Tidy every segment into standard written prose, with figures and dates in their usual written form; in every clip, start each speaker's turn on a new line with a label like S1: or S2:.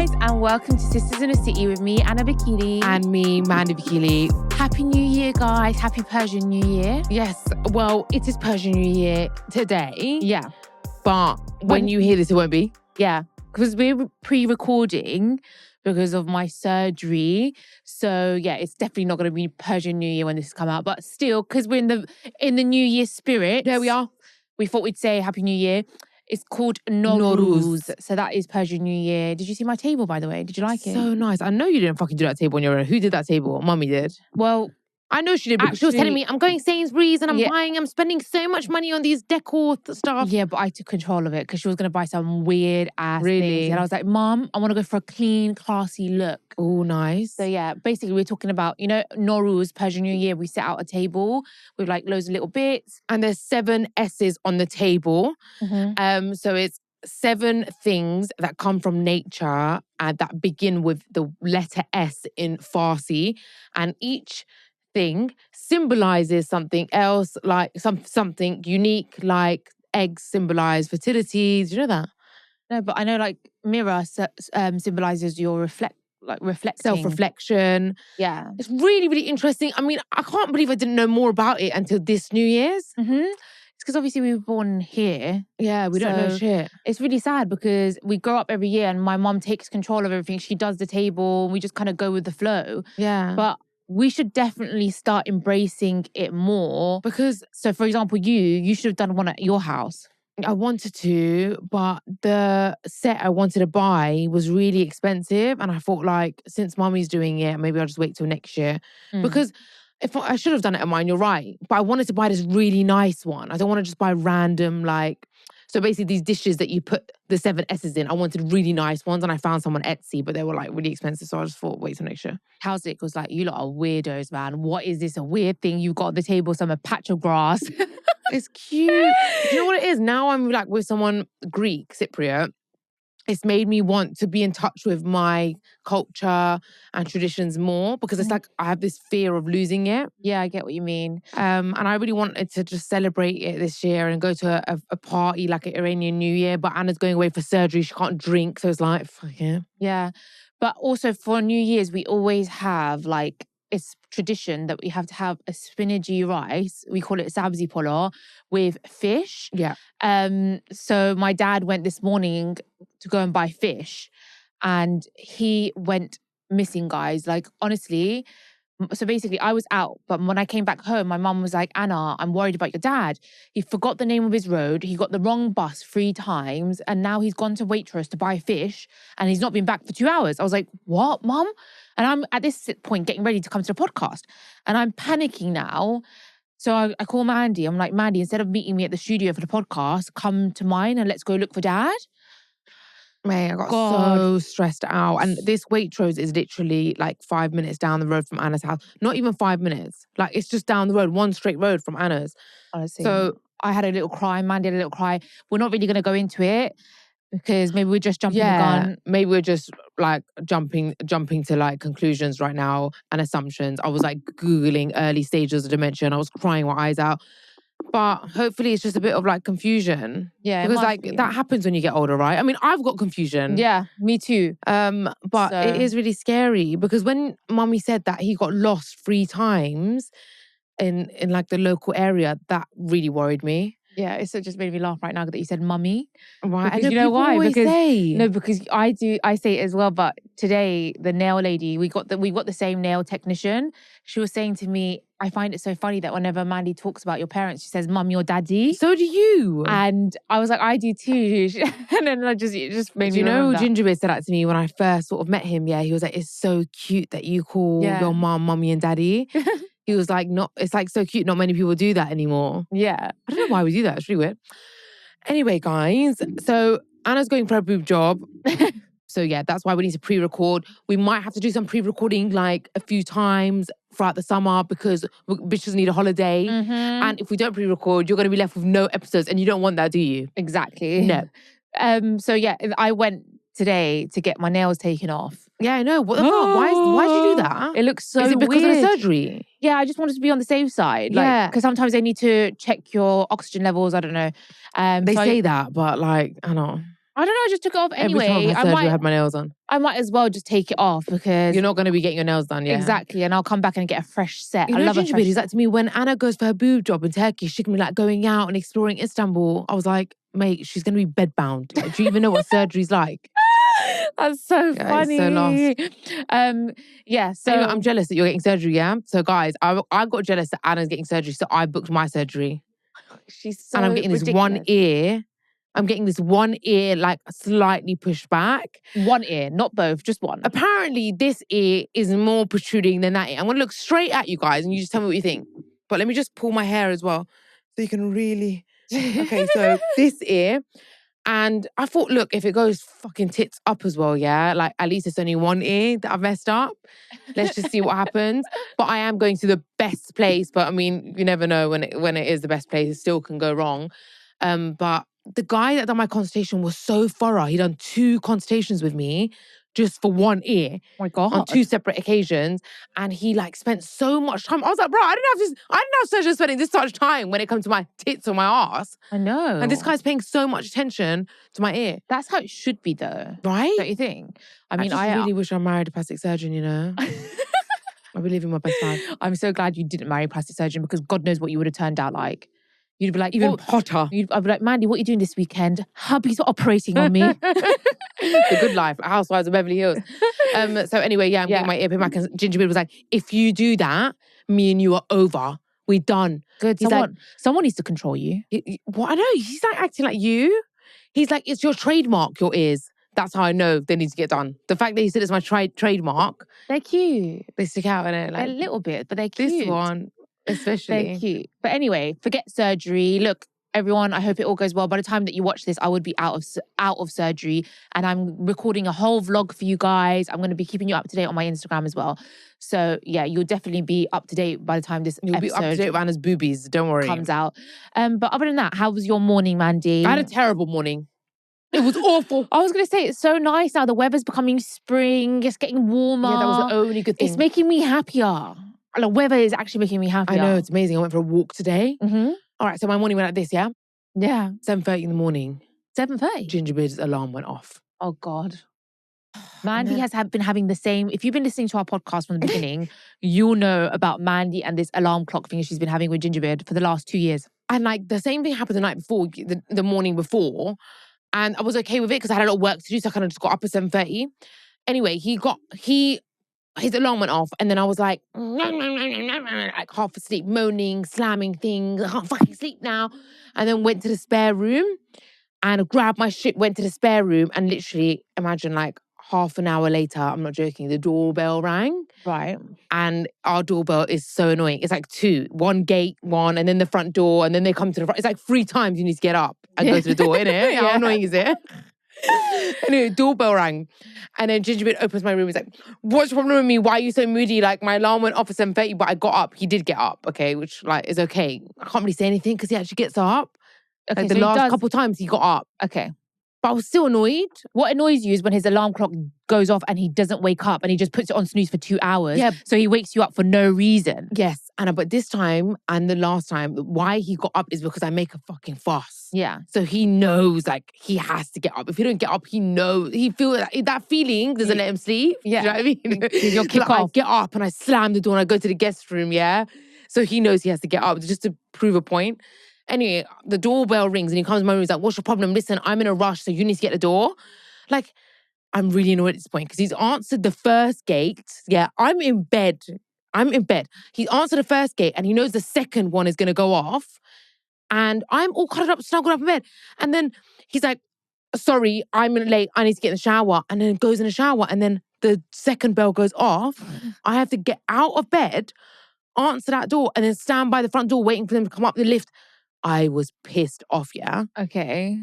S1: guys, and welcome to Sisters in a City with me, Anna Bikili.
S2: And me, Mandi XxX.
S1: Happy New Year, guys. Happy Persian New Year.
S2: Yes, well, it is Persian New Year today.
S1: Yeah.
S2: But when you hear this, it won't be.
S1: Yeah, because we're pre-recording because of my surgery. So yeah, it's definitely not going to be Persian New Year when this come out. But still, because we're in the New Year spirit.
S2: There we are.
S1: We thought we'd say Happy New Year. It's called
S2: Nowruz.
S1: So that is Persian New Year. Did you see my table, by the way? Did you like it?
S2: So nice. I know you didn't fucking do that table on your own. Who did that table? Mummy did.
S1: Well,
S2: I know she did because she was telling me, I'm going Sainsbury's and I'm spending so much money on these decor stuff.
S1: Yeah, but I took control of it because she was going to buy some weird ass
S2: Really?
S1: things. And I was like, Mom, I want to go for a clean, classy look.
S2: Oh, nice.
S1: So yeah, basically we're talking about, Nowruz, Persian New Year. We set out a table with like loads of little bits.
S2: And there's 7 S's on the table.
S1: Mm-hmm.
S2: So it's 7 things that come from nature and that begin with the letter S in Farsi. And each thing symbolizes something else, like something unique, like eggs symbolize fertility. Do you know that?
S1: No, but I know like mirror symbolizes your reflecting.
S2: Self-reflection.
S1: Yeah.
S2: It's really, really interesting. I mean, I can't believe I didn't know more about it until this New Year's.
S1: Mm-hmm. It's because obviously we were born here.
S2: Yeah, we don't know shit.
S1: It's really sad because we grow up every year and my mom takes control of everything. She does the table. We just kind of go with the flow.
S2: Yeah.
S1: But we should definitely start embracing it more.
S2: Because,
S1: so for example, you should have done one at your house.
S2: I wanted to, but the set I wanted to buy was really expensive. And I thought like, since Mummy's doing it, maybe I'll just wait till next year. Because if I should have done it at mine, you're right. But I wanted to buy this really nice one. I don't want to just buy random so basically these dishes that you put the 7 S's in, I wanted really nice ones and I found some on Etsy, but they were like really expensive. So I just thought, wait till next year.
S1: How's was like, you lot are weirdos, man. What is this? A weird thing you've got on the table, some patch of grass.
S2: It's cute. Do you know what it is? Now I'm like with someone Greek, Cypriot. It's made me want to be in touch with my culture and traditions more because it's like I have this fear of losing it.
S1: Yeah, I get what you mean.
S2: And I really wanted to just celebrate it this year and go to a party like an Iranian New Year. But Anna's going away for surgery. She can't drink. So it's like, fuck yeah.
S1: Yeah. But also for New Year's, we always have like, it's tradition that we have to have a spinachy rice. We call it sabzi polo with fish.
S2: Yeah.
S1: So my dad went this morning to go and buy fish and he went missing, guys. Like, honestly, so basically I was out, but when I came back home, my mum was like, Anna, I'm worried about your dad. He forgot the name of his road. He got the wrong bus 3 times. And now he's gone to Waitrose to buy fish and he's not been back for 2 hours. I was like, what, Mum? And I'm at this point getting ready to come to the podcast and I'm panicking now. So I call Mandi. I'm like, Mandi, instead of meeting me at the studio for the podcast, come to mine and let's go look for dad.
S2: Mate, I got so stressed out. And this Waitrose is literally like 5 minutes down the road from Anna's house. Not even 5 minutes. Like, it's just down the road, one straight road from Anna's.
S1: Honestly.
S2: So
S1: I had a little cry. Mandi had a little cry. We're not really going to go into it because maybe we're just jumping the gun.
S2: Maybe we're just like jumping to like conclusions right now and assumptions. I was like Googling early stages of dementia and I was crying my eyes out. But hopefully it's just a bit of like confusion.
S1: Yeah.
S2: Because like that happens when you get older, right? I mean, I've got confusion.
S1: Yeah, me too.
S2: But it is really scary because when Mummy said that he got lost 3 times in like the local area, that really worried me.
S1: Yeah, it just made me laugh right now that you said mummy.
S2: Right.
S1: Because you know why? Because I say it as well. But today, the nail lady, we got the same nail technician. She was saying to me, I find it so funny that whenever Mandi talks about your parents, she says mummy or daddy.
S2: So do you.
S1: And I was like, I do too. And then it just made me
S2: remember. Gingerbeard said that to me when I first sort of met him. Yeah, he was like, it's so cute that you call your mum mummy and daddy. He was like, it's like so cute. Not many people do that anymore.
S1: Yeah.
S2: I don't know why we do that. It's really weird. Anyway, guys. So Anna's going for a boob job. So yeah, that's why we need to pre-record. We might have to do some pre-recording like a few times throughout the summer because bitches need a holiday.
S1: Mm-hmm.
S2: And if we don't pre-record, you're going to be left with no episodes and you don't want that, do you?
S1: Exactly.
S2: No.
S1: So yeah, I went today to get my nails taken off.
S2: Yeah, I know. What the fuck? Why did you do that?
S1: It looks so weird.
S2: Is it because of the surgery?
S1: Yeah, I just wanted to be on the safe side.
S2: Yeah.
S1: Because sometimes they need to check your oxygen levels. I don't know.
S2: They say that, but like, I don't know.
S1: I don't know, I just took it off
S2: Every time
S1: anyway.
S2: I've had surgery, I had my nails on.
S1: I might as well just take it off because...
S2: You're not going to be getting your nails done, yeah?
S1: Exactly, and I'll come back and get a fresh set.
S2: You
S1: I
S2: know,
S1: love a
S2: Gingerbread,
S1: fresh
S2: he's
S1: set.
S2: like to me, when Anna goes for her boob job in Turkey, she can be like going out and exploring Istanbul. I was like, mate, she's going to be bedbound. Like, do you even know what surgery's like?
S1: That's so funny.
S2: It's so lost.
S1: Yeah, so...
S2: Anyway, I'm jealous that you're getting surgery, yeah? So guys, I got jealous that Anna's getting surgery, so I booked my surgery.
S1: She's so
S2: And I'm getting this
S1: ridiculous.
S2: one ear. I'm getting this one ear like slightly pushed back.
S1: One ear, not both, just one.
S2: Apparently, this ear is more protruding than that ear. I'm going to look straight at you guys and you just tell me what you think. But let me just pull my hair as well so you can really... Okay, so this ear. And I thought, look, if it goes fucking tits up as well, yeah? Like, at least it's only one ear that I've messed up. Let's just see what happens. But I am going to the best place. But I mean, you never know when it is the best place. It still can go wrong. But the guy that done my consultation was so thorough. He done 2 consultations with me just for one ear.
S1: Oh my God.
S2: On 2 separate occasions. And he like spent so much time. I was like, bro, I didn't have surgeon spending this much time when it comes to my tits or my ass.
S1: I know.
S2: And this guy's paying so much attention to my ear.
S1: That's how it should be though.
S2: Right?
S1: Don't you think? I mean,
S2: I really wish I married a plastic surgeon, you know? I'd be living my best life.
S1: I'm so glad you didn't marry a plastic surgeon because God knows what you would have turned out like. You'd be like,
S2: even hotter.
S1: I'd be like, Mandy, what are you doing this weekend? Hubby's operating on me.
S2: The good life, Housewives of Beverly Hills. So anyway, yeah, I'm getting my ear put back. And Gingerbread was like, if you do that, me and you are over. We're done.
S1: Good. Someone needs to control you.
S2: What? I know. He's like acting like you. He's like, it's your trademark, your ears. That's how I know they need to get done. The fact that he said it's my trademark.
S1: They're cute.
S2: They stick out in it. Like,
S1: a little bit, but they're cute.
S2: This one, especially.
S1: They're cute. But anyway, forget surgery. Look, everyone, I hope it all goes well. By the time that you watch this, I would be out of surgery. And I'm recording a whole vlog for you guys. I'm going to be keeping you up to date on my Instagram as well. So yeah, you'll definitely be up to date by the time this
S2: You'll be up to date with Anna's boobies. Don't worry.
S1: Comes out. But other than that, how was your morning, Mandy?
S2: I had a terrible morning. It was awful.
S1: I was going to say, it's so nice now. The weather's becoming spring. It's getting warmer.
S2: Yeah, that was the only good thing.
S1: It's making me happier. The weather is actually making me happier.
S2: I know, it's amazing. I went for a walk today.
S1: Mm-hmm.
S2: All right, so my morning went like this, yeah?
S1: Yeah.
S2: 7:30 in the morning.
S1: 7:30?
S2: Gingerbread's alarm went off.
S1: Oh, God. Mandy has been having the same... If you've been listening to our podcast from the beginning, you'll know about Mandy and this alarm clock thing she's been having with Gingerbread for the last 2 years.
S2: And like the same thing happened the night before, the morning before. And I was okay with it because I had a lot of work to do, so I kind of just got up at 7:30. Anyway, his alarm went off, and then I was like half asleep, moaning, slamming things. I can't fucking sleep now. And then went to the spare room and grabbed my shit, went to the spare room, and literally, imagine like half an hour later, I'm not joking, the doorbell rang.
S1: Right.
S2: And our doorbell is so annoying. It's like 2. One gate, one, and then the front door, and then they come to the front. It's like 3 times you need to get up and go to the door, innit? How annoying is it? Anyway, doorbell rang. And then Gingerbread opens my room. He's like, what's the problem with me? Why are you so moody? Like, my alarm went off at 7:30, but I got up. He did get up, okay? Which, like, is okay. I can't really say anything because he actually gets up.
S1: Okay,
S2: like,
S1: so
S2: the last couple times he got up.
S1: Okay.
S2: But I was still annoyed.
S1: What annoys you is when his alarm clock goes off and he doesn't wake up and he just puts it on snooze for 2 hours.
S2: Yeah.
S1: So he wakes you up for no reason.
S2: Yes, Anna, but this time and the last time, why he got up is because I make a fucking fuss.
S1: Yeah.
S2: So he knows, like, he has to get up. If he don't get up, he knows. He feels that feeling doesn't let him sleep.
S1: Yeah.
S2: Do you know what I mean?
S1: You'll kick off.
S2: I get up and I slam the door and I go to the guest room, yeah? So he knows he has to get up just to prove a point. Anyway, the doorbell rings and he comes to my room. He's like, what's your problem? Listen, I'm in a rush, so you need to get the door. Like, I'm really annoyed at this point because he's answered the first gate. Yeah, I'm in bed. He's answered the first gate and he knows the second one is going to go off. And I'm all cuddled up, snuggled up in bed. And then he's like, sorry, I'm late. I need to get in the shower. And then goes in the shower. And then the second bell goes off. I have to get out of bed, answer that door, and then stand by the front door waiting for them to come up the lift. I was pissed off, yeah?
S1: Okay.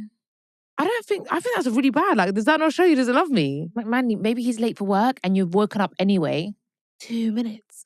S2: I think that's really bad. Like, does that not show he doesn't love me?
S1: Like, Mandy, maybe he's late for work and you've woken up anyway.
S2: 2 minutes.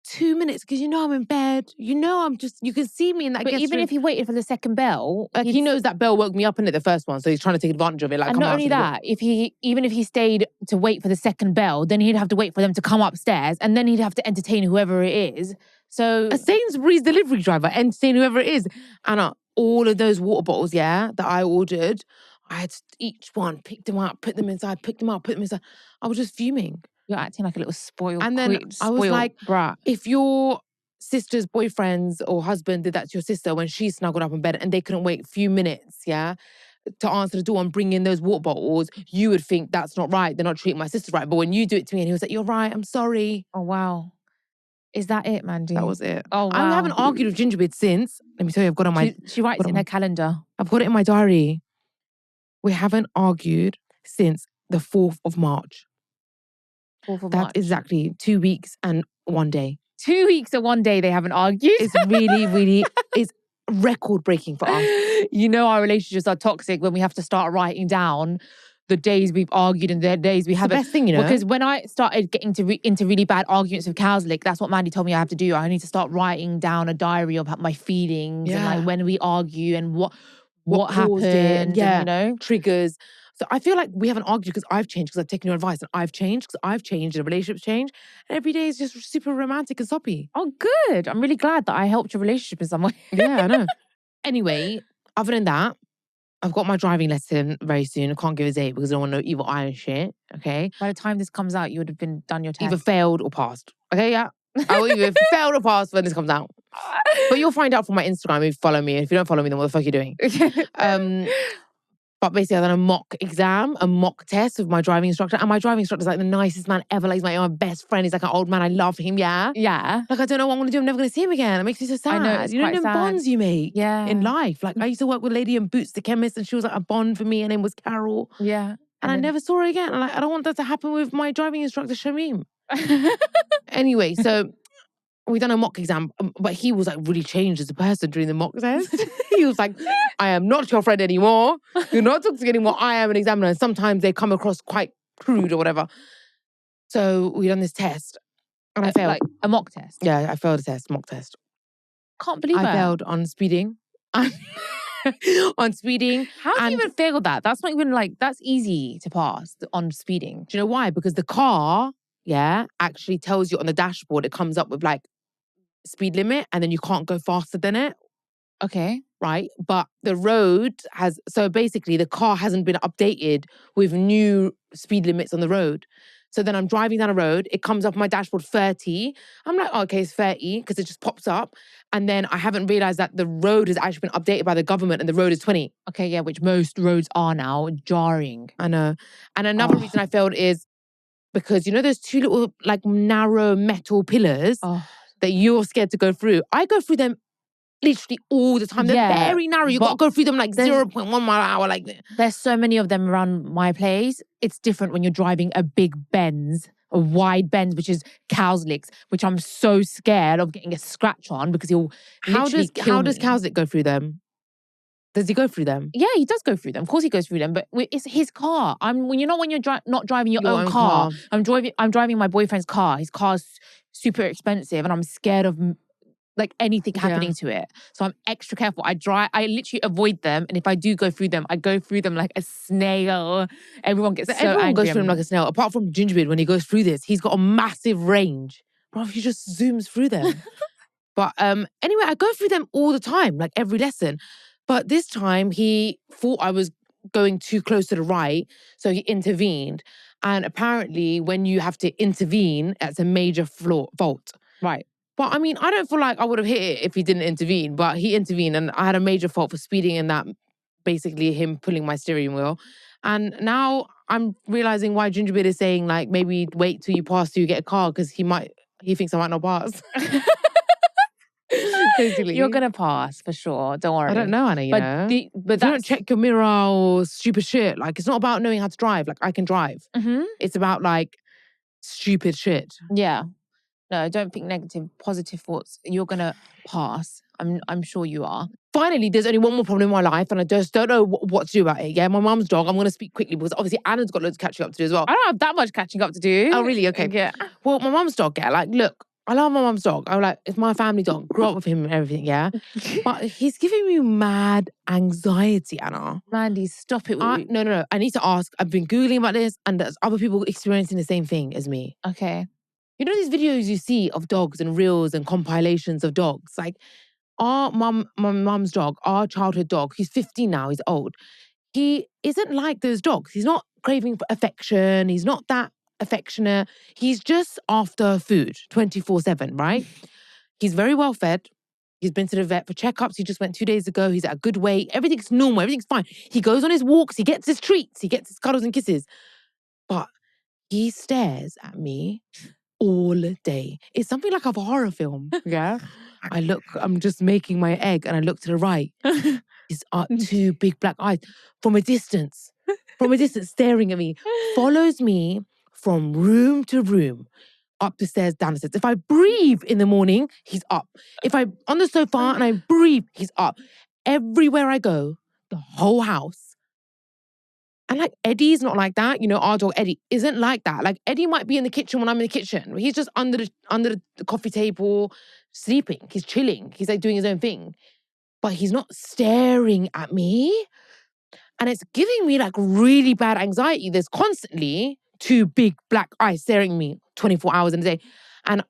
S2: 2 minutes, because you know I'm in bed. You know you can see me in that
S1: But
S2: guest
S1: even
S2: room.
S1: if he waited for the second bell...
S2: Like, he knows that bell woke me up in it, the first one, so he's trying to take advantage of it. Like,
S1: and not only that, even if he stayed to wait for the second bell, then he'd have to wait for them to come upstairs and then he'd have to entertain whoever it is. So...
S2: A Sainsbury's delivery driver, entertain whoever it is. Anna, all of those water bottles, yeah, that I ordered, I had to each one, pick them up, put them inside, pick them up, put them inside. I was just fuming.
S1: You're acting like a little spoiled,
S2: And then I was like,
S1: brat.
S2: if your sister's boyfriends or husband did that to your sister when she snuggled up in bed and they couldn't wait a few minutes, to answer the door and bring in those water bottles, you would think that's not right. They're not treating my sister right. But when you do it to me and he was like, you're right, I'm sorry.
S1: Oh, wow. Is that it, Mandy?
S2: That was it.
S1: Oh, wow.
S2: I haven't argued with Gingerbread since. Let me tell you, I've got it on my...
S1: She writes in her calendar.
S2: I've got it in my diary. We haven't argued since the 4th of March.
S1: 4th of March.
S2: That's exactly 2 weeks and 1 day.
S1: 2 weeks and 1 day they haven't argued.
S2: It's really, really... It's record-breaking for us.
S1: You know our relationships are toxic when we have to start writing down the days we've argued and the days we haven't.
S2: The best thing, you know.
S1: Because when I started getting into really bad arguments with Cowslick, that's what Mandy told me I have to do. I need to start writing down a diary about my feelings and like when we argue and what happened. And, you know,
S2: triggers. So I feel like we haven't argued because I've changed, because I've taken your advice, and I've changed because I've changed, and the relationship's changed. And every day is just super romantic and soppy.
S1: Oh, good. I'm really glad that I helped your relationship in some way.
S2: Yeah, I know. Anyway, other than that, I've got my driving lesson very soon. I can't give a date because I don't want no evil eye and shit. Okay.
S1: By the time this comes out, you would have done your test.
S2: Either failed or passed. Okay, yeah. I will either failed or passed when this comes out. But you'll find out from my Instagram if you follow me. If you don't follow me, then what the fuck are you doing? But basically, I've done a mock exam, a mock test with my driving instructor. And my driving instructor's like the nicest man ever. Like, he's my best friend. He's like an old man. I love him, yeah?
S1: Yeah.
S2: Like, I don't know what I'm going to do. I'm never going to see him again. It makes me so sad.
S1: I know, it's
S2: you know
S1: quite
S2: them
S1: sad.
S2: bonds you make in life. Like, I used to work with a lady in Boots, the chemist, and she was like a bond for me. Her name was Carol.
S1: Yeah.
S2: And I never saw her again. And like, I don't want that to happen with my driving instructor, Shamim. Anyway, so we done a mock exam, but he was like really changed as a person during the mock test. He was like, I am not your friend anymore. You're not talking anymore. I am an examiner. And sometimes they come across quite crude or whatever. So we done this test and I failed.
S1: Like a mock test?
S2: Yeah, I failed a test, mock test.
S1: Can't believe
S2: I failed on speeding. On speeding.
S1: How do you even fail that? That's not even like, that's easy to pass on speeding.
S2: Do you know why? Because the car, actually tells you on the dashboard, it comes up with like speed limit and then you can't go faster than it.
S1: Okay.
S2: Right? But the road has, so basically the car hasn't been updated with new speed limits on the road. So then I'm driving down a road, it comes up on my dashboard 30. I'm like, oh, okay, it's 30 because it just pops up. And then I haven't realized that the road has actually been updated by the government and the road is 20.
S1: Okay, yeah, which most roads are now, jarring.
S2: I know. And another reason I failed is because, you know, those two little like narrow metal pillars that you're scared to go through. I go through them literally all the time. They're very narrow. You've got to go through them like 0.1 mile an hour. Like,
S1: there's so many of them around my place. It's different when you're driving a big Benz, a wide Benz, which is Cowslick's, which I'm so scared of getting a scratch on because he'll literally kill me.
S2: How does Cowslick go through them? Does he go through them?
S1: Yeah, he does go through them. Of course he goes through them, but it's his car. When you're not driving your own car. I'm driving my boyfriend's car. His car's super expensive and I'm scared of like anything happening to it. So I'm extra careful. I literally avoid them. And if I do go through them, I go through them like a snail. Everyone gets so
S2: everyone
S1: angry.
S2: Goes through them like a snail. Apart from Gingerbread, when he goes through this, he's got a massive range. Bro, he just zooms through them. But anyway, I go through them all the time, like every lesson. But this time he thought I was going too close to the right. So he intervened. And apparently when you have to intervene, that's a major fault.
S1: Right.
S2: But I mean, I don't feel like I would have hit it if he didn't intervene. But he intervened and I had a major fault for speeding and that basically him pulling my steering wheel. And now I'm realizing why Gingerbread is saying like, maybe wait till you pass till you get a car because he thinks I might not pass. Basically.
S1: You're going to pass for sure. Don't worry.
S2: I don't know, Anna, you know. But you don't check your mirror or stupid shit. Like, it's not about knowing how to drive. Like, I can drive.
S1: Mm-hmm.
S2: It's about like stupid shit.
S1: Yeah. No, don't think negative, positive thoughts. You're going to pass. I'm sure you are.
S2: Finally, there's only one more problem in my life and I just don't know what to do about it. Yeah, my mum's dog. I'm going to speak quickly because obviously Anna's got loads of catching up to do as well.
S1: I don't have that much catching up to do.
S2: Oh, really? Okay.
S1: Yeah.
S2: Well, my mum's dog, like, look, I love my mum's dog. I'm like, it's my family dog. Grew up with him and everything, yeah? But he's giving me mad anxiety, Anna.
S1: Mandy, stop it.
S2: No. I need to ask. I've been Googling about this and there's other people experiencing the same thing as me.
S1: Okay.
S2: You know these videos you see of dogs and reels and compilations of dogs? Like, my mum's dog, our childhood dog, he's 15 now, he's old. he isn't like those dogs. He's not craving for affection. He's not that affectionate. He's just after food 24/7, right? He's very well fed. He's been to the vet for checkups. He just went 2 days ago. He's at a good weight. Everything's normal. Everything's fine. He goes on his walks. He gets his treats. He gets his cuddles and kisses. But he stares at me all day. It's something like a horror film.
S1: Yeah.
S2: I'm just making my egg and I look to the right. He's got two big black eyes from a distance, staring at me. Follows me from room to room, up the stairs, down the stairs. If I breathe in the morning, he's up. If I'm on the sofa and I breathe, he's up. Everywhere I go, the whole house. And like Eddie's not like that. You know, our dog Eddie isn't like that. Like Eddie might be in the kitchen when I'm in the kitchen. He's just under the coffee table, sleeping. He's chilling. He's like doing his own thing. But he's not staring at me. And it's giving me like really bad anxiety. There's constantly two big black eyes staring at me 24 hours in a day. And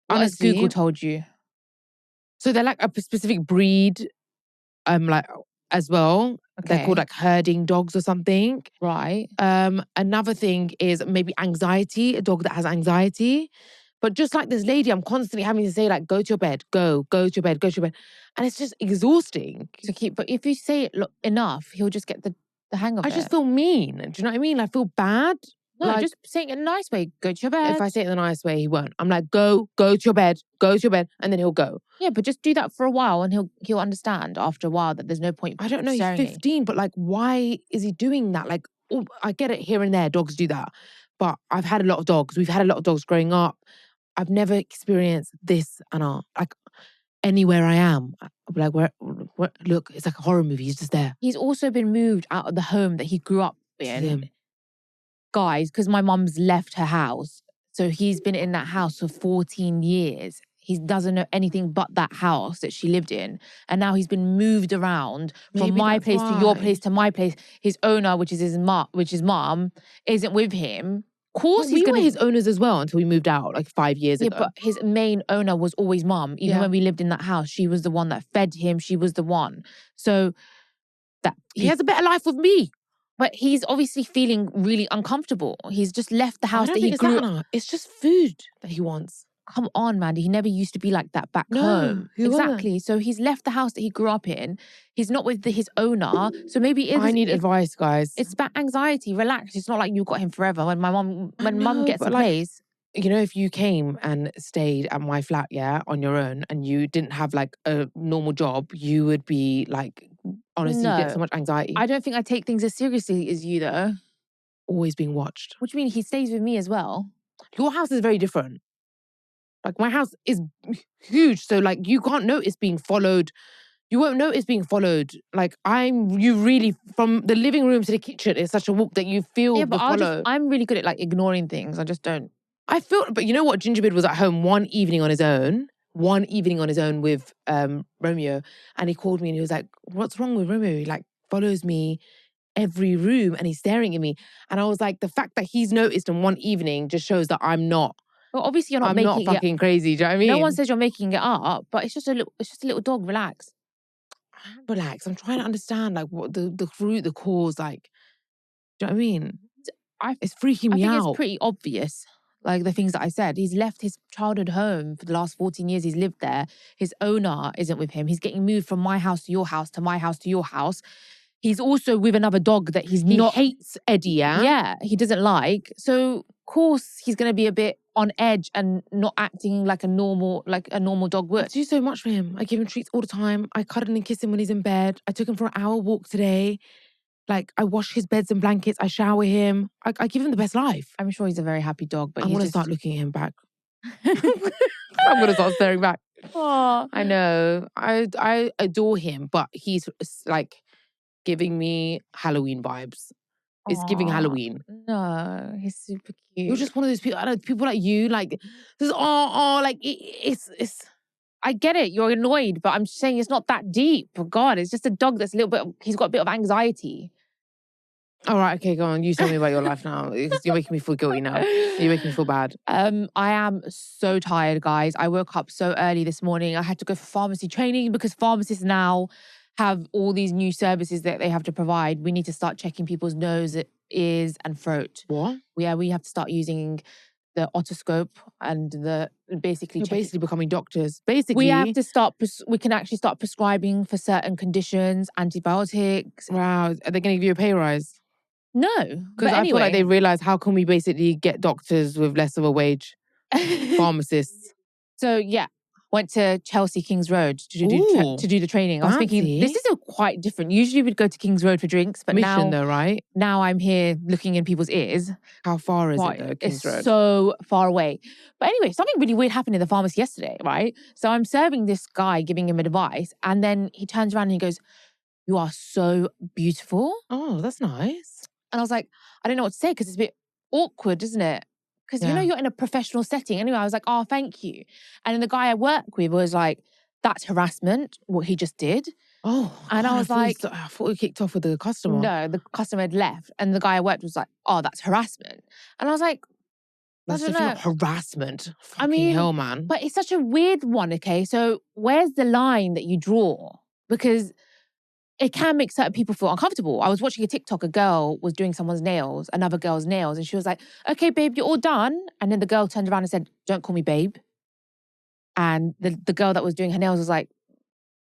S1: What has
S2: honestly,
S1: Google told you?
S2: so they're like a specific breed, like as well.
S1: Okay.
S2: They're called like herding dogs or something.
S1: Right.
S2: Another thing is maybe anxiety, a dog that has anxiety. But just like this lady, I'm constantly having to say like, go to your bed, go to your bed, go to your bed. And it's just exhausting.
S1: But if you say it enough, he'll just get the hang of it.
S2: I just feel mean. Do you know what I mean? I feel bad.
S1: No,
S2: like,
S1: just saying it in a nice way. Go to your bed.
S2: If I say it in a nice way, he won't. I'm like, go to your bed, and then he'll go.
S1: Yeah, but just do that for a while and he'll understand after a while that there's no point.
S2: I don't know, he's 15, but like, why is he doing that? Like, I get it here and there, dogs do that. But I've had a lot of dogs. We've had a lot of dogs growing up. I've never experienced this like anywhere I am. I'm like, where, look, it's like a horror movie. He's just there.
S1: He's also been moved out of the home that he grew up in. Guys, because my mum's left her house. So he's been in that house for 14 years. He doesn't know anything but that house that she lived in. And now he's been moved around from my place to your place to my place. His owner, which is his mom, isn't with him. Of course,
S2: we were his owners as well until we moved out like 5 years ago.
S1: Yeah, but his main owner was always mum. Even when we lived in that house, she was the one that fed him. She was the one. So that
S2: he has a better life with me.
S1: But he's obviously feeling really uncomfortable. He's just left the house that he grew up.
S2: It's just food that he wants.
S1: Come on, Mandy. He never used to be like that back home. Exactly. So he's left the house that he grew up in. He's not with his owner. So maybe
S2: I need advice, guys.
S1: It's about anxiety. Relax. It's not like you've got him forever. When mum gets a place.
S2: You know, if you came and stayed at my flat, on your own, and you didn't have like a normal job, you would be like, honestly, you get so much anxiety.
S1: I don't think I take things as seriously as you, though.
S2: Always being watched.
S1: What do you mean? He stays with me as well.
S2: Your house is very different. Like, my house is huge, so like you can't notice being followed. You won't notice being followed. Like, you really, from the living room to the kitchen, it's such a walk that you feel the follow.
S1: I'm really good at like ignoring things. I just don't.
S2: But you know what? Gingerbread was at home one evening on his own with Romeo, and he called me and he was like, "What's wrong with Romeo? He like follows me every room and he's staring at me." And I was like, the fact that he's noticed in one evening just shows that I'm not.
S1: Well, obviously you're not
S2: I'm
S1: making
S2: not fucking crazy. Do you know what I mean?
S1: No one says you're making it up, but it's just a little dog. Relax.
S2: Relax. I'm trying to understand like what the root, the cause, like. Do you know what I mean? It's freaking me out.
S1: I think it's pretty obvious. Like the things that I said, he's left his childhood home for the last 14 years. He's lived there. His owner isn't with him. He's getting moved from my house to your house to my house to your house. He's also with another dog that he
S2: hates Eddie, yeah?
S1: Yeah, he doesn't like. So, of course, he's going to be a bit on edge and not acting like a normal dog would.
S2: I do so much for him. I give him treats all the time. I cuddle and kiss him when he's in bed. I took him for an hour walk today. Like, I wash his beds and blankets. I shower him. I give him the best life.
S1: I'm sure he's a very happy dog, but
S2: I'm going to start looking at him back. I'm going to start staring back.
S1: Oh,
S2: I know. I adore him, but he's like giving me Halloween vibes. It's giving Halloween.
S1: No, he's super cute.
S2: You're just one of those people. I know people like you, like this. Like it's.
S1: I get it. You're annoyed, but I'm just saying it's not that deep. Oh God, it's just a dog that's he's got a bit of anxiety.
S2: All right, okay, go on. You tell me about your life now. You're making me feel guilty now. You're making me feel bad.
S1: I am so tired, guys. I woke up so early this morning. I had to go for pharmacy training because pharmacists now have all these new services that they have to provide, we need to start checking people's nose, ears, and throat.
S2: What?
S1: Yeah, we have to start using the otoscope and basically
S2: You're
S1: checking.
S2: basically becoming doctors. Basically,
S1: We have to start. We can actually start prescribing for certain conditions, antibiotics.
S2: wow, are they going to give you a pay rise?
S1: No,
S2: Because I feel like they realize, how can we basically get doctors with less of a wage? Pharmacists.
S1: So yeah, went to Chelsea Kings Road to do the training. I was thinking, this is quite different. Usually we'd go to Kings Road for drinks, but
S2: Mission though, right?
S1: now I'm here looking in people's ears.
S2: How far is it though, Kings Road?
S1: It's so far away. But anyway, something really weird happened in the pharmacy yesterday, right? So I'm serving this guy, giving him advice, and then he turns around and he goes, "You are so beautiful."
S2: Oh, that's nice.
S1: And I was like, I don't know what to say because it's a bit awkward, isn't it? Because you know you're in a professional setting. Anyway, I was like, "Oh, thank you." And then the guy I work with was like, "That's harassment, what he just did."
S2: Oh,
S1: and I was like,
S2: I thought we kicked off with the customer.
S1: No, the customer had left. And the guy I worked with was like, "Oh, that's harassment." And I was like,
S2: that's definitely not harassment. Fucking
S1: I mean,
S2: hell, man.
S1: But it's such a weird one, okay? So where's the line that you draw? Because it can make certain people feel uncomfortable. I was watching a TikTok, a girl was doing someone's nails, another girl's nails, and she was like, "Okay, babe, you're all done." And then the girl turned around and said, "Don't call me babe." And the girl that was doing her nails was like,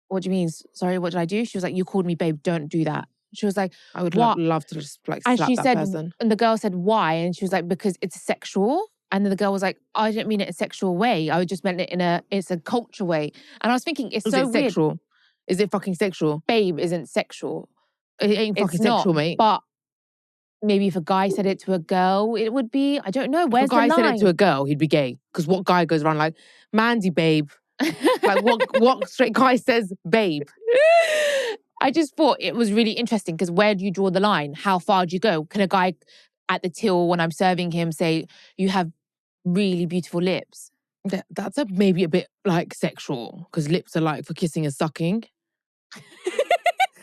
S1: "What do you mean? Sorry, what did I do?" She was like, "You called me babe, don't do that." She was like,
S2: I would
S1: "What?"
S2: love to just like
S1: and
S2: slap
S1: she
S2: that
S1: said,
S2: person.
S1: And the girl said, "Why?" And she was like, "Because it's sexual." And then the girl was like, "I didn't mean it in a sexual way. I just meant it it's a culture way." And I was thinking, it's so weird.
S2: Sexual? Is it fucking sexual?
S1: Babe isn't sexual.
S2: It ain't fucking sexual, mate.
S1: But maybe if a guy said it to a girl, it would be, I don't know. Where's the line?
S2: If a guy said it to a girl, he'd be gay. Because what guy goes around like, "Mandy, babe"? Like what straight guy says babe?
S1: I just thought it was really interesting because where do you draw the line? How far do you go? Can a guy at the till when I'm serving him say, "You have really beautiful lips"?
S2: That's maybe a bit like sexual because lips are like for kissing and sucking.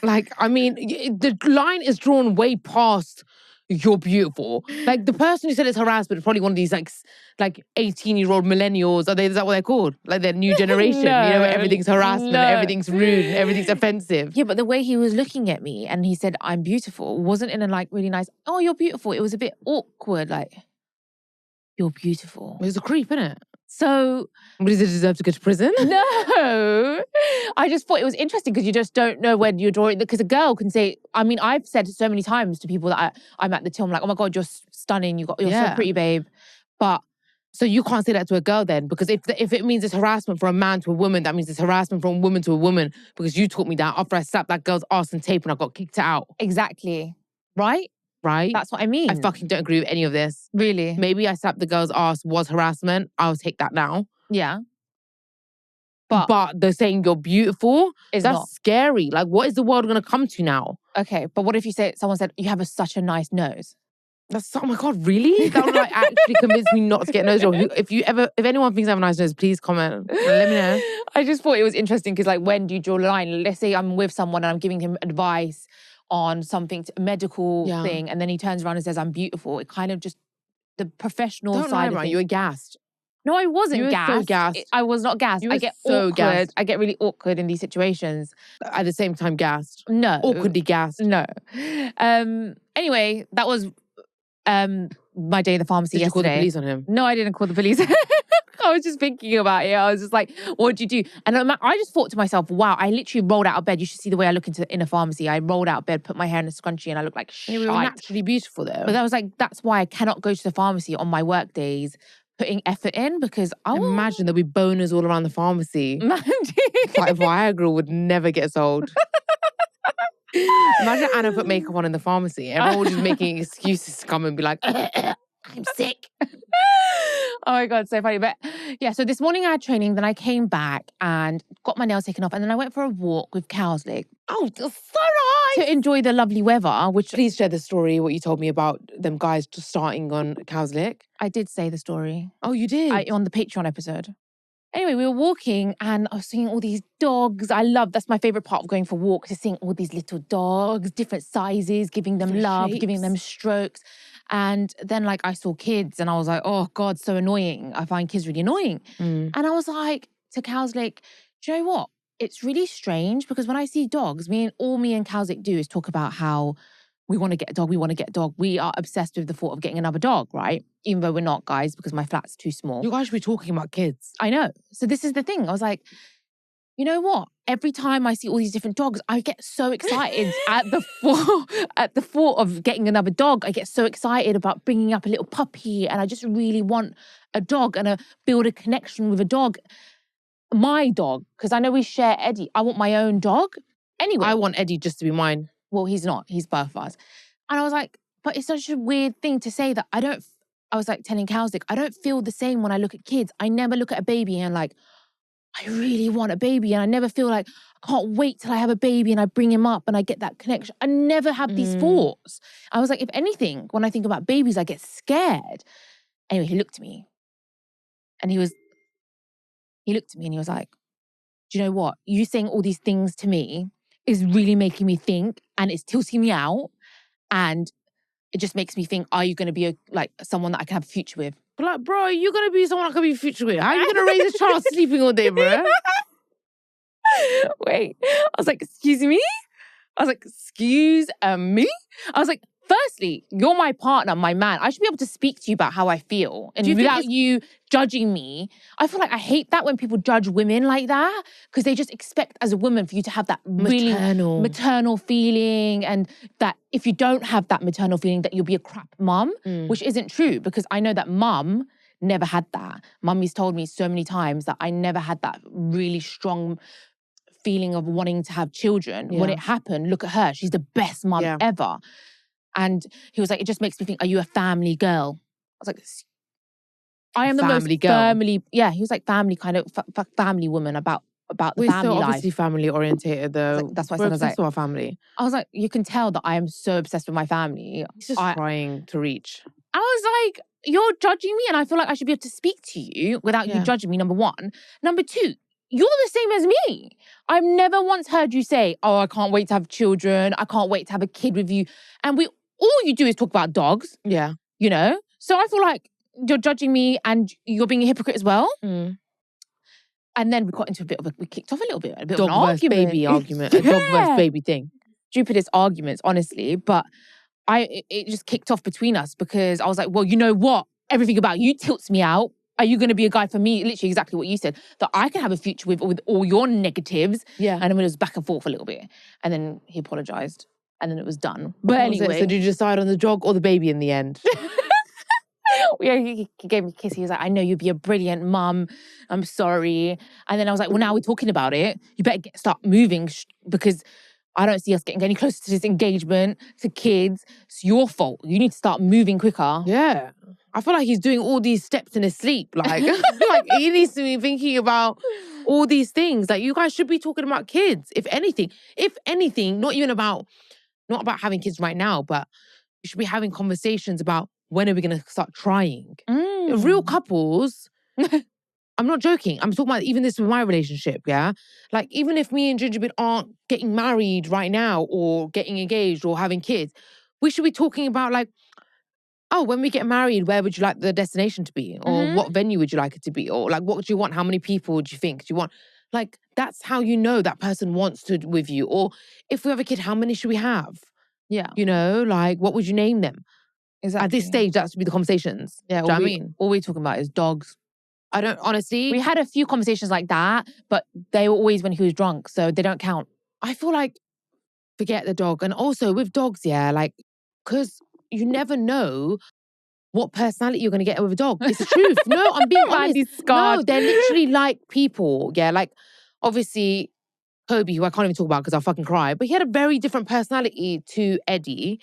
S2: Like, I mean, the line is drawn way past "you're beautiful." Like the person who said it's harassment is probably one of these like 18-year-old millennials. Is that what they're called? Like their new generation.
S1: No,
S2: you know, everything's harassment, everything's rude, and everything's offensive.
S1: Yeah, but the way he was looking at me and he said, "I'm beautiful," wasn't in a like really nice, "Oh, you're beautiful." It was a bit awkward, like, "You're beautiful."
S2: It was a creep, innit?
S1: So,
S2: but does it deserve to go to prison?
S1: No. I just thought it was interesting because you just don't know when you're drawing. Because a girl can say, I mean, I've said so many times to people that I'm at the till, I'm like, "Oh my God, you're stunning. You're so pretty, babe." But
S2: so you can't say that to a girl then? Because if it means it's harassment from a man to a woman, that means it's harassment from a woman to a woman. Because you taught me that after I slapped that girl's ass and tape and I got kicked out.
S1: Exactly. Right?
S2: Right?
S1: That's what I mean.
S2: I fucking don't agree with any of this.
S1: Really?
S2: Maybe I slapped the girl's ass was harassment. I'll take that now.
S1: Yeah.
S2: But they're saying you're beautiful. That's
S1: not
S2: scary. Like, what is the world going to come to now?
S1: Okay, but what if someone said, "You have such a nice nose"?
S2: Oh my God, really? That would like actually convince me not to get a nose job. If anyone thinks I have a nice nose, please comment. Let me know.
S1: I just thought it was interesting because like, when do you draw the line? Let's say I'm with someone and I'm giving him advice on something, a medical thing, and then he turns around and says, "I'm beautiful." It kind of just, the professional side of things.
S2: You were gassed.
S1: No, I wasn't gassed.
S2: So gassed.
S1: I was not gassed. I get so awkward. Gassed. I get really awkward in these situations.
S2: At the same time, gassed.
S1: No.
S2: Awkwardly gassed.
S1: No. Anyway, that was my day in the pharmacy yesterday.
S2: Did you call the police on him?
S1: No, I didn't call the police. I was just thinking about it. I was just like, "What'd you do?" And I just thought to myself, wow, I literally rolled out of bed. You should see the way I look in a pharmacy. I rolled out of bed, put my hair in a scrunchie, and I look like shite.
S2: We were naturally beautiful though.
S1: But I was like, that's why I cannot go to the pharmacy on my work days putting effort in, because I will
S2: imagine there'll be boners all around the pharmacy. Like Viagra would never get sold. Imagine Anna put makeup on in the pharmacy. Everyone was just making excuses to come and be like, "I'm sick."
S1: Oh my God, so funny. But yeah, so this morning I had training, then I came back and got my nails taken off, and then I went for a walk with Cowsley.
S2: Oh, so nice!
S1: To enjoy the lovely weather, which...
S2: Please share the story, what you told me about them guys just starting on Cowslick.
S1: I did say the story.
S2: Oh, you did?
S1: On the Patreon episode. Anyway, we were walking and I was seeing all these dogs. That's my favourite part of going for walks, is seeing all these little dogs, different sizes, giving them love, giving them strokes. And then like I saw kids and I was like, "Oh God, so annoying." I find kids really annoying. And I was like to Cowsley, "Do you know what? it's really strange because when I see dogs, me and Kalzik do is talk about how we want to get a dog, we want to get a dog. We are obsessed with the thought of getting another dog, right? Even though we're not, guys, because my flat's too small.
S2: You guys should be talking about kids.
S1: I know. So this is the thing. I was like, you know what? Every time I see all these different dogs, I get so excited at the thought of getting another dog. I get so excited about bringing up a little puppy, and I just really want a dog and build a connection with a dog. My dog, because I know we share Eddie. I want my own dog. Anyway,
S2: I want Eddie just to be mine.
S1: Well, he's not. He's both of us. And I was like, but it's such a weird thing to say that I was like telling Kalzik, I don't feel the same when I look at kids. I never look at a baby and like, I really want a baby. And I never feel like, I can't wait till I have a baby and I bring him up and I get that connection. I never have these thoughts. I was like, if anything, when I think about babies, I get scared. Anyway, he looked at me and he looked at me and he was like, do you know what? You saying all these things to me is really making me think, and it's tilting me out, and it just makes me think, are you going to be someone that I can have a future with?
S2: But like, bro, you're going to be someone I can be a future with. How are you going to raise a child sleeping all day, bro?
S1: Wait, I was like, excuse me? I was like, excuse me? I was like, firstly, you're my partner, my man. I should be able to speak to you about how I feel and without you judging me. I feel like I hate that when people judge women like that because they just expect as a woman for you to have that really maternal feeling, and that if you don't have that maternal feeling that you'll be a crap mum, which isn't true because I know that mum never had that. Mummy's told me so many times that I never had that really strong feeling of wanting to have children. When it happened, look at her. She's the best mum ever. And he was like, it just makes me think, are you a family girl? I was like, I am the most family. Yeah, he was like family kind of family woman about the family life.
S2: We're so obviously family orientated though.
S1: Like, that's why I said,
S2: obsessed with our family.
S1: I was like, you can tell that I am so obsessed with my family.
S2: He's just trying to reach.
S1: I was like, you're judging me, and I feel like I should be able to speak to you without you judging me, number one. Number two, you're the same as me. I've never once heard you say, oh, I can't wait to have children. I can't wait to have a kid with you. And all you do is talk about dogs.
S2: Yeah.
S1: You know? So I feel like you're judging me and you're being a hypocrite as well. And then we got into we kicked off a little bit. A bit
S2: dog
S1: of an
S2: versus baby argument. A dog versus baby thing.
S1: Stupidest arguments, honestly. But it just kicked off between us because I was like, well, you know what? Everything about you tilts me out. Are you going to be a guy for me? Literally exactly what you said. That I can have a future with all your negatives.
S2: Yeah.
S1: And then it was back and forth a little bit. And then he apologized. And then it was done. But anyway.
S2: So did you decide on the dog or the baby in the end?
S1: Yeah, he gave me a kiss. He was like, I know you'd be a brilliant mum. I'm sorry. And then I was like, well, now we're talking about it. You better start moving because I don't see us getting any closer to this engagement, to kids. It's your fault. You need to start moving quicker.
S2: Yeah. I feel like he's doing all these steps in his sleep. Like, like he needs to be thinking about all these things. Like, you guys should be talking about kids, if anything. If anything, not about having kids right now, but you should be having conversations about when are we going to start trying. Real couples, I'm not joking. I'm talking about even this with my relationship, yeah? Like, even if me and Gingerbread aren't getting married right now or getting engaged or having kids, we should be talking about like, oh, when we get married, where would you like the destination to be? Or what venue would you like it to be? Or like, what do you want? How many people would you think? Do you want? Like, that's how you know that person wants to with you. Or if we have a kid, how many should we have?
S1: Yeah.
S2: You know, like, what would you name them?
S1: Exactly.
S2: At this stage, that should be the conversations.
S1: Yeah.
S2: Do you know what I mean?
S1: All we're talking about is dogs.
S2: I don't, honestly.
S1: We had a few conversations like that, but they were always when he was drunk, so they don't count.
S2: I feel like, forget the dog. And also with dogs, yeah, like, because you never know what personality you're going to get with a dog. It's the truth. No, I'm being honest. No, they're literally like people. Yeah, like, obviously, Kobe, who I can't even talk about because I'll fucking cry, but he had a very different personality to Eddie.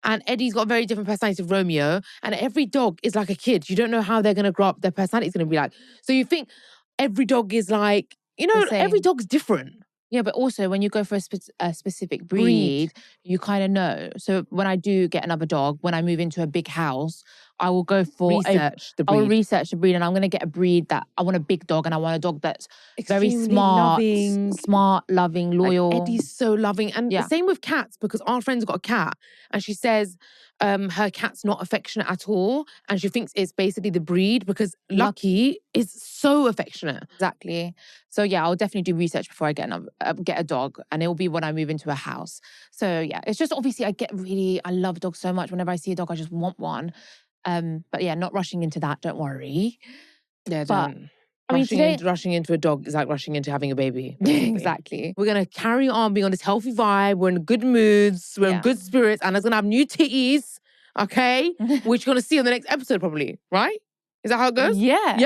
S2: And Eddie's got a very different personality to Romeo. And every dog is like a kid. You don't know how they're going to grow up, their personality is going to be like. So you think every dog is like, you know, every dog's different.
S1: Yeah, but also when you go for a specific breed, you kind of know. So when I do get another dog, when I move into a big house, I will go for
S2: Research the
S1: I will
S2: breed.
S1: research the breed, and I'm going to get a breed that I want a big dog, and I want a dog that's very
S2: Extremely
S1: smart, loving,
S2: Like
S1: loyal.
S2: Eddie's so loving. And
S1: Yeah.
S2: same with cats, because our friend's got a cat and she says her cat's not affectionate at all. And she thinks it's basically the breed, because Lucky is so affectionate.
S1: Exactly. So yeah, I'll definitely do research before I get a dog, and it will be when I move into a house. So yeah, it's just obviously I love dogs so much. Whenever I see a dog, I just want one. But yeah, not rushing into that. Don't worry.
S2: Yeah,
S1: But
S2: don't.
S1: I mean, today
S2: Rushing into a dog is like rushing into having a baby. Basically.
S1: exactly.
S2: We're going to carry on being on this healthy vibe. We're in good moods. We're in good spirits. And it's going to have new titties, okay? Which you're going to see on the next episode probably, right? Is that how it goes?
S1: Yeah.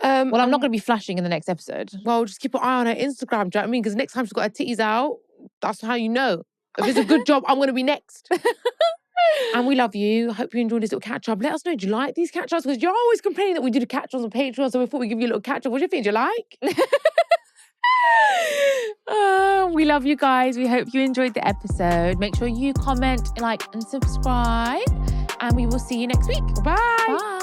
S2: Well,
S1: I'm not going to be flashing in the next episode.
S2: Well, just keep an eye on her Instagram, do you know what I mean? Because next time she's got her titties out, that's how you know. If it's a good job, I'm going to be next. And we love you. I hope you enjoyed this little catch-up. Let us know, do you like these catch-ups? Because you're always complaining that we do the catch-ups on Patreon, so we thought we'd give you a little catch-up. What do you think? Do you like?
S1: We love you guys. We hope you enjoyed the episode. Make sure you comment, like, and subscribe. And we will see you next week.
S2: Bye.
S1: Bye.